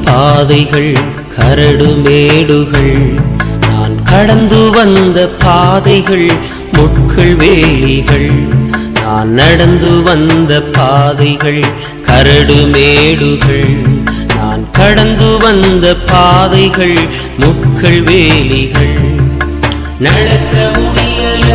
பாதைகள் கரடு மேடுகள், நான் கடந்து வந்த பாதைகள் முட்கள் வேலிகள். நான் நடந்து வந்த பாதைகள் கரடு மேடுகள், நான் கடந்து வந்த பாதைகள் முட்கள் வேலிகள். நடக்க முடியல